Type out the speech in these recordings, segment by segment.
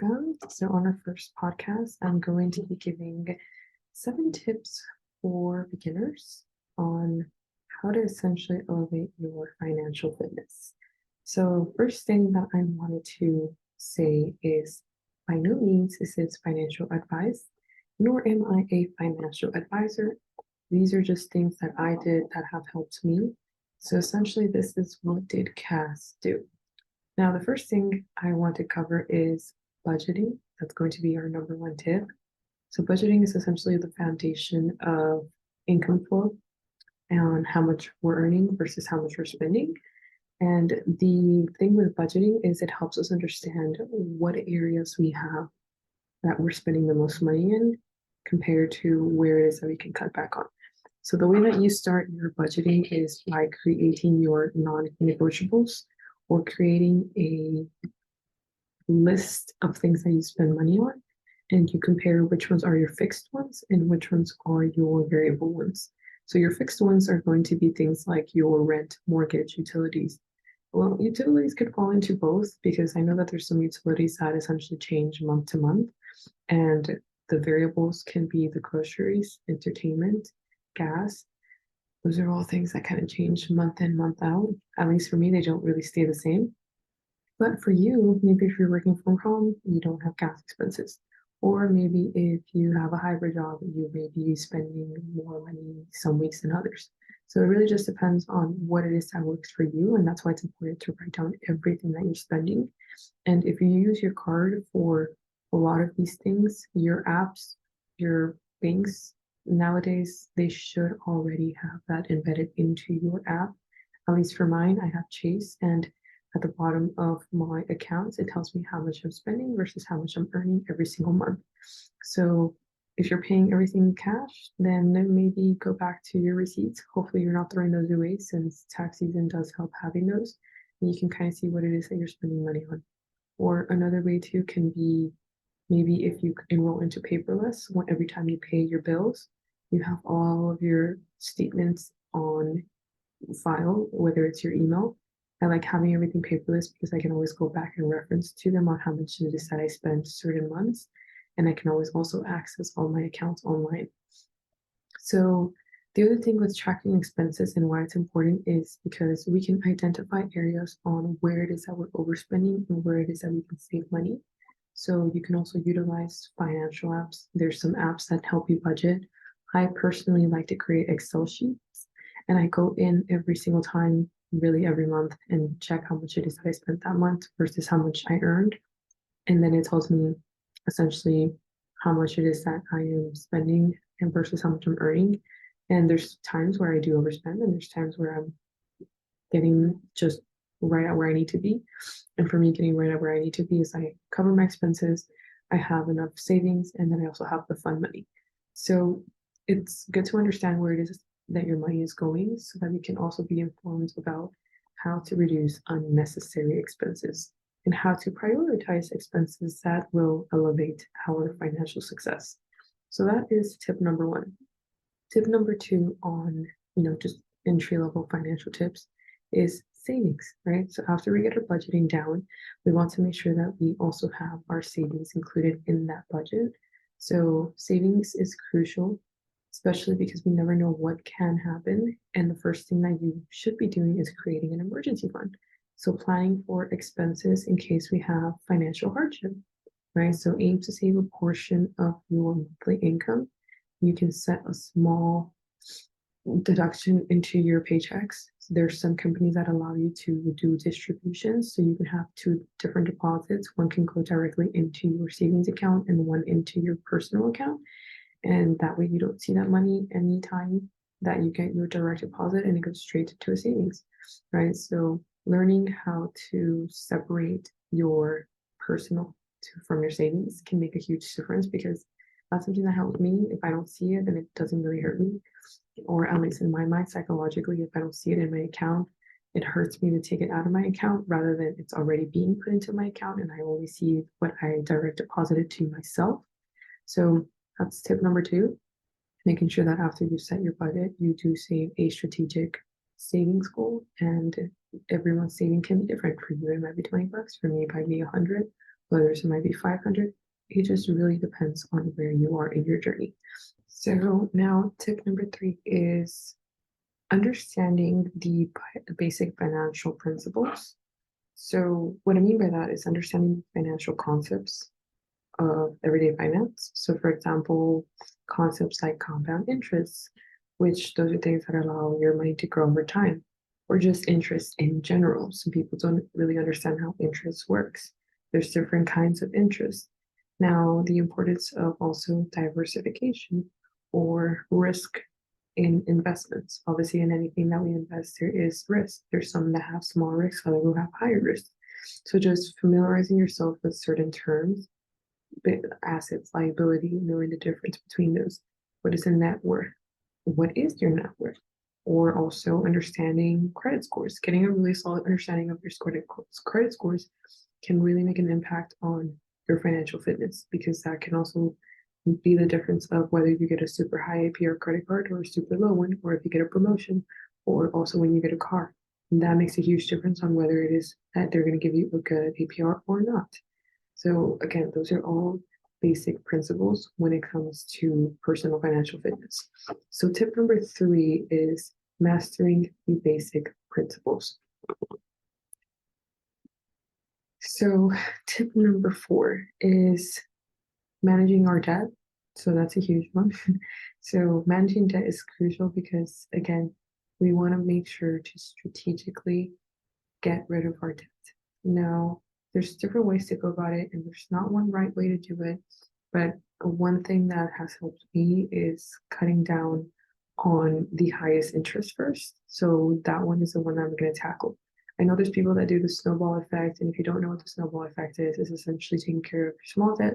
welcome. So, on our first podcast, I'm going to be giving 7 tips for beginners on how to essentially elevate your financial fitness. So, first thing that I wanted to say is by no means is this financial advice, nor am I a financial advisor. These are just things that I did that have helped me. So, essentially, this is what did Cass do. Now, the first thing I want to cover is budgeting. That's going to be our number one tip. So, budgeting is essentially the foundation of income flow and how much we're earning versus how much we're spending. And the thing with budgeting is it helps us understand what areas we have that we're spending the most money in compared to where it is that we can cut back on. So, the way that you start your budgeting is by creating your non negotiables or creating a list of things that you spend money on, and you compare which ones are your fixed ones and which ones are your variable ones. So your fixed ones are going to be things like your rent, mortgage, utilities. Well, utilities could fall into both because I know that there's some utilities that essentially change month to month, and the variables can be the groceries, entertainment, gas. Those are all things that kind of change month in, month out. At least for me, they don't really stay the same. But for you, maybe if you're working from home, you don't have gas expenses. Or maybe if you have a hybrid job, you may be spending more money some weeks than others. So it really just depends on what it is that works for you. And that's why it's important to write down everything that you're spending. And if you use your card for a lot of these things, your apps, your banks, nowadays, they should already have that embedded into your app. At least for mine, I have Chase, and at the bottom of my accounts, it tells me how much I'm spending versus how much I'm earning every single month. So if you're paying everything cash, then maybe go back to your receipts. Hopefully you're not throwing those away since tax season does help having those. And you can kind of see what it is that you're spending money on. Or another way too can be maybe if you enroll into paperless, every time you pay your bills, you have all of your statements on file, whether it's your email. I like having everything paperless because I can always go back and reference to them on how much it is that I spent certain months. And I can always also access all my accounts online. So the other thing with tracking expenses and why it's important is because we can identify areas on where it is that we're overspending and where it is that we can save money. So you can also utilize financial apps. There's some apps that help you budget. I personally like to create Excel sheets, and I go in every single time, really every month, and check how much it is that I spent that month versus how much I earned. And then it tells me essentially how much it is that I am spending and versus how much I'm earning. And there's times where I do overspend, and there's times where I'm getting just right at where I need to be. And for me, getting right at where I need to be is I cover my expenses, I have enough savings, and then I also have the fund money. So it's good to understand where it is that your money is going so that we can also be informed about how to reduce unnecessary expenses and how to prioritize expenses that will elevate our financial success. So that is tip number one. Tip number two on, just entry level financial tips is savings, right? So after we get our budgeting down, we want to make sure that we also have our savings included in that budget. So savings is crucial, especially because we never know what can happen. And the first thing that you should be doing is creating an emergency fund. So planning for expenses in case we have financial hardship, right? So aim to save a portion of your monthly income. You can set a small deduction into your paychecks. So there's some companies that allow you to do distributions. So you can have 2 different deposits. One can go directly into your savings account and one into your personal account. And that way you don't see that money anytime that you get your direct deposit, and it goes straight to a savings, right? So learning how to separate your personal from your savings can make a huge difference, because that's something that helped me. If I don't see it, then it doesn't really hurt me. Or at least in my mind, psychologically, if I don't see it in my account, it hurts me to take it out of my account rather than it's already being put into my account and I only see what I direct deposited to myself. So that's tip number two, making sure that after you set your budget, you do save a strategic savings goal. And everyone's saving can be different. For you, it might be $20. For me, it might be 100. others it might be 500. It just really depends on where you are in your journey. So now tip number 3 is understanding the basic financial principles. So what I mean by that is understanding financial concepts of everyday finance. So for example, concepts like compound interest, which those are things that allow your money to grow over time, or just interest in general. Some people don't really understand how interest works. There's different kinds of interest. Now, the importance of also diversification or risk in investments. Obviously, in anything that we invest, there is risk. There's some that have small risks, others will have higher risk. So just familiarizing yourself with certain terms, assets, liability, knowing the difference between those. What is a net worth? What is your net worth? Or also understanding credit scores, getting a really solid understanding of your credit scores can really make an impact on your financial fitness, because that can also be the difference of whether you get a super high APR credit card or a super low one, or if you get a promotion, or also when you get a car. And that makes a huge difference on whether it is that they're going to give you a good APR or not. So again, those are all basic principles when it comes to personal financial fitness. So tip number 3 is mastering the basic principles. So tip number 4 is managing our debt. So that's a huge one. So managing debt is crucial because, again, we want to make sure to strategically get rid of our debt. Now, there's different ways to go about it, and there's not one right way to do it. But one thing that has helped me is cutting down on the highest interest first. So that one is the one I'm going to tackle. I know there's people that do the snowball effect, and if you don't know what the snowball effect is, it's essentially taking care of your small debt,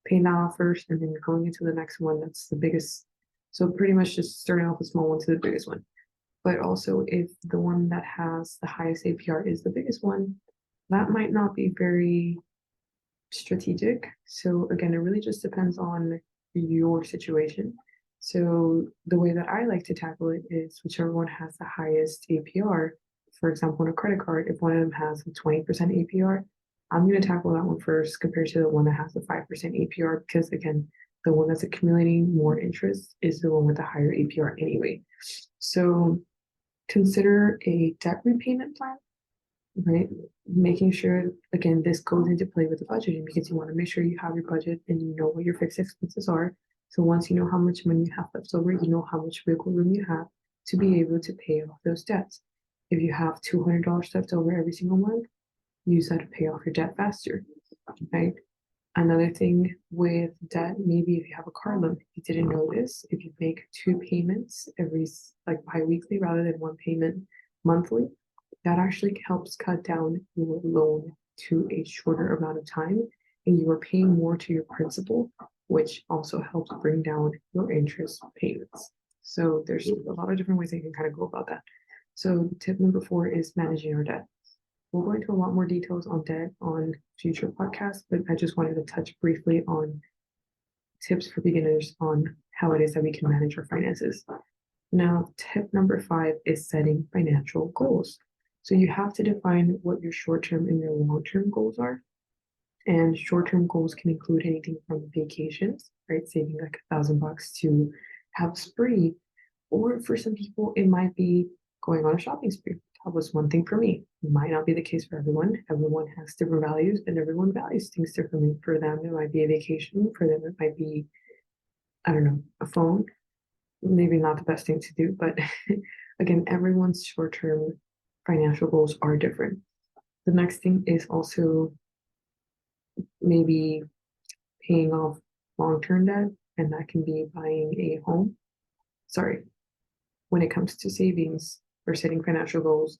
paying that off first, and then going into the next one that's the biggest. So pretty much just starting off the small one to the biggest one. But also, if the one that has the highest APR is the biggest one, that might not be very strategic. So again, it really just depends on your situation. So the way that I like to tackle it is whichever one has the highest APR. For example, on a credit card, if one of them has a 20% APR, I'm going to tackle that one first compared to the one that has the 5% APR, because again, the one that's accumulating more interest is the one with the higher APR anyway. So consider a debt repayment plan, right? Making sure, again, this goes into play with the budgeting, because you want to make sure you have your budget and you know what your fixed expenses are. So once you know how much money you have left over, you know how much wiggle room you have to be able to pay off those debts. If you have $200 left over every single month, use that to pay off your debt faster, right? Another thing with debt, maybe if you have a car loan, you didn't know this, if you make 2 payments every, like bi-weekly rather than 1 payment monthly, that actually helps cut down your loan to a shorter amount of time, and you are paying more to your principal, which also helps bring down your interest payments. So there's a lot of different ways that you can kind of go about that. So tip number 4 is managing your debt. We'll go into a lot more details on debt on future podcasts, but I just wanted to touch briefly on tips for beginners on how it is that we can manage our finances. Now, tip number 5 is setting financial goals. So you have to define what your short-term and your long-term goals are. And short-term goals can include anything from vacations, right? Saving like $1,000 to have a spree. Or for some people, it might be going on a shopping spree. That was one thing for me. It might not be the case for everyone. Everyone has different values, and everyone values things differently. For them, it might be a vacation. For them, it might be, I don't know, a phone. Maybe not the best thing to do, but again, everyone's short-term financial goals are different. The next thing is also maybe paying off long-term debt, and that can be buying a home. Sorry, when it comes to savings or setting financial goals,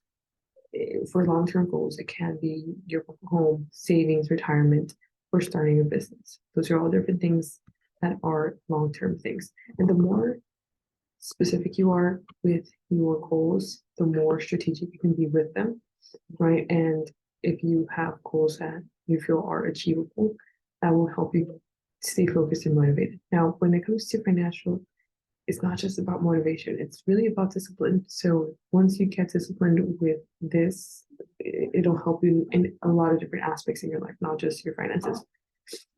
for long-term goals, it can be your home, savings, retirement, or starting a business. Those are all different things that are long-term things. And the more specific you are with your goals, the more strategic you can be with them, right? And if you have goals that you feel are achievable, that will help you stay focused and motivated. Now, when it comes to financial, it's not just about motivation, it's really about discipline. So once you get disciplined with this, it'll help you in a lot of different aspects in your life, not just your finances.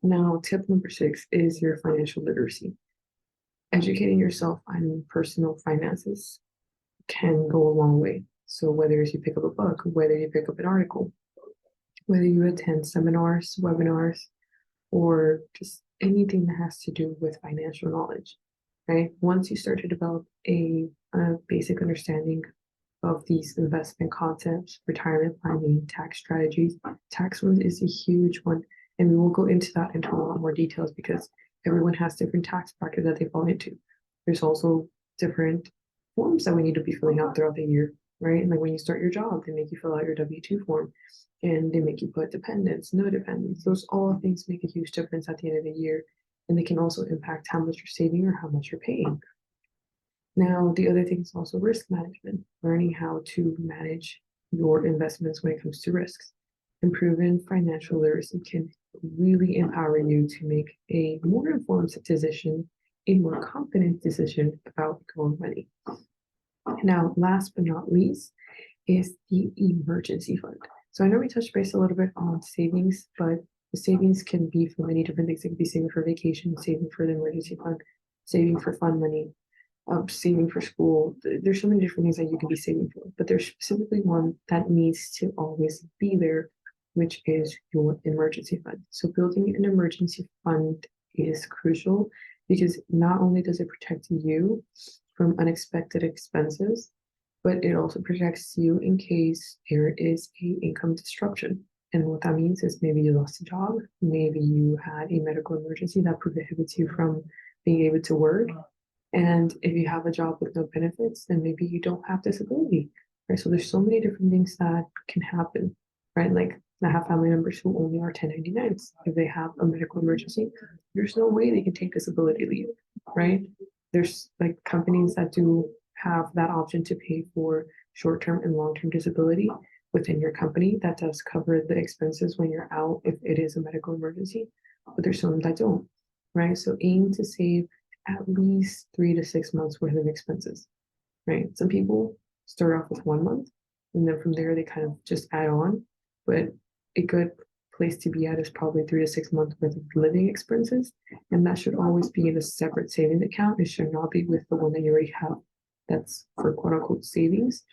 Now, tip number 6 is your financial literacy. Educating yourself on personal finances can go a long way. So whether you pick up a book, whether you pick up an article, whether you attend seminars, webinars, or just anything that has to do with financial knowledge, right? Once you start to develop a basic understanding of these investment concepts, retirement planning, tax strategies, tax one is a huge one. And we will go into that into a lot more details because everyone has different tax brackets that they fall into. There's also different forms that we need to be filling out throughout the year, right? Like when you start your job, they make you fill out your W-2 form and they make you put dependents, no dependents. Those all things make a huge difference at the end of the year. And they can also impact how much you're saving or how much you're paying. Now, the other thing is also risk management, learning how to manage your investments when it comes to risks. Improving financial literacy can really empower you to make a more informed decision, a more confident decision about your money. Now, last but not least, is the emergency fund. So I know we touched base a little bit on savings, but the savings can be for many different things. It could be saving for vacation, saving for the emergency fund, saving for fun money, saving for school. There's so many different things that you can be saving for, but there's specifically one that needs to always be there, which is your emergency fund. So building an emergency fund is crucial because not only does it protect you from unexpected expenses, but it also protects you in case there is a income disruption. And what that means is maybe you lost a job, maybe you had a medical emergency that prohibits you from being able to work. And if you have a job with no benefits, then maybe you don't have disability, right? So there's so many different things that can happen, right? Like I have family members who only are 1099s. If they have a medical emergency, there's no way they can take disability leave, right? There's like companies that do have that option to pay for short-term and long-term disability within your company that does cover the expenses when you're out if it is a medical emergency, but there's some that don't, right? So aim to save at least 3 to 6 months worth of expenses, right? Some people start off with 1 month and then from there they kind of just add on, but a good place to be at is probably 3 to 6 months worth of living expenses. And that should always be in a separate savings account. It should not be with the one that you already have that's for quote unquote savings,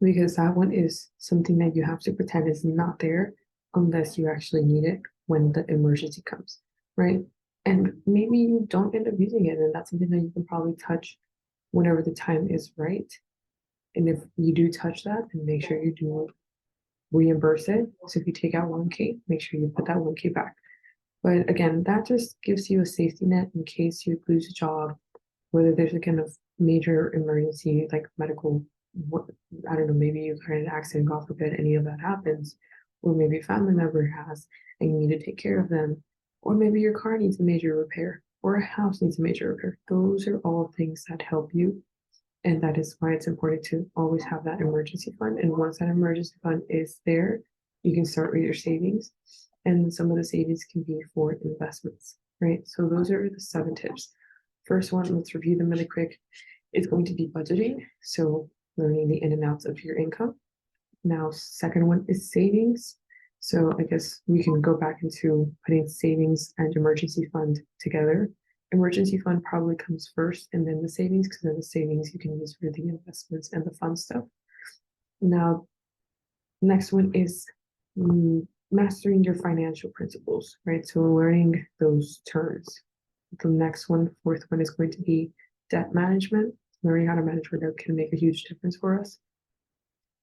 because that one is something that you have to pretend is not there unless you actually need it when the emergency comes, right? And maybe you don't end up using it, and that's something that you can probably touch whenever the time is right. And if you do touch that, then make sure you do reimburse it. So if you take out 1K, make sure you put that 1K back. But again, that just gives you a safety net in case you lose a job, whether there's a kind of major emergency like medical, I don't know, maybe you've had an accident, God forbid any of that happens, or maybe a family member has and you need to take care of them, or maybe your car needs a major repair or a house needs a major repair. Those are all things that help you. And that is why it's important to always have that emergency fund. And once that emergency fund is there, you can start with your savings. And some of the savings can be for investments, right? So those are the 7 tips. First one, let's review them really quick. It's going to be budgeting. So learning the in and outs of your income. Now, second one is savings. So I guess we can go back into putting savings and emergency fund together. Emergency fund probably comes first and then the savings, because then the savings you can use for the investments and the fun stuff. Now, next one is mastering your financial principles, right? So learning those terms. The next one, fourth one, is going to be debt management. Learning how to manage our debt can make a huge difference for us.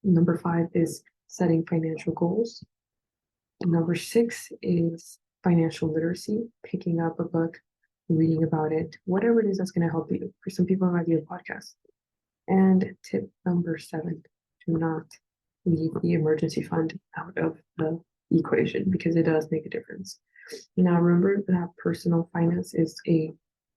Number 5 is setting financial goals. Number 6 is financial literacy, picking up a book, reading about it, whatever it is that's going to help you. For some people, it might be a podcast. And tip number 7, do not leave the emergency fund out of the equation because it does make a difference. Now, remember that personal finance is a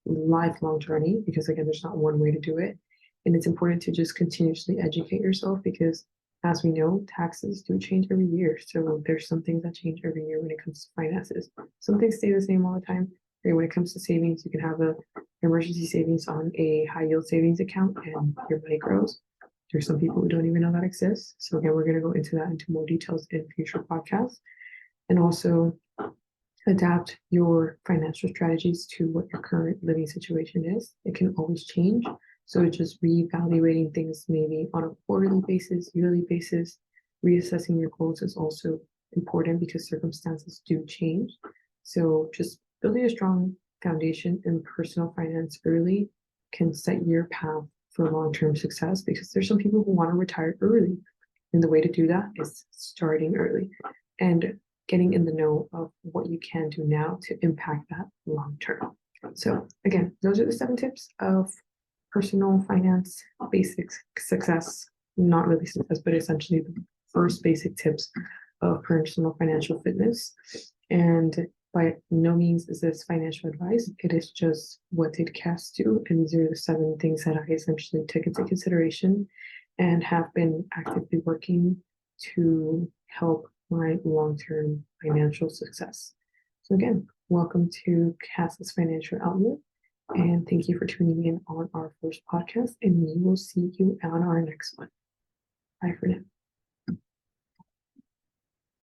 lifelong journey because, again, there's not one way to do it. And it's important to just continuously educate yourself because, as we know, taxes do change every year. So there's some things that change every year when it comes to finances. Some things stay the same all the time. When it comes to savings, you can have a emergency savings on a high yield savings account and your money grows. There's some people who don't even know that exists. So again, we're going to go into that into more details in future podcasts, and also adapt your financial strategies to what your current living situation is. It can always change. So just reevaluating things maybe on a quarterly basis, yearly basis, reassessing your goals is also important because circumstances do change. So just building a strong foundation in personal finance early can set your path for long-term success, because there's some people who want to retire early. And the way to do that is starting early and getting in the know of what you can do now to impact that long term. So again, those are the 7 tips of personal finance basics success, not really success, but essentially the first basic tips of personal financial fitness. And by no means is this financial advice. It is just what did Cass do? And these are the 7 things that I essentially took into consideration and have been actively working to help my long-term financial success. So again, welcome to Cass's Financial Outlook, and thank you for tuning in on our first podcast, and we will see you on our next one. Bye for now.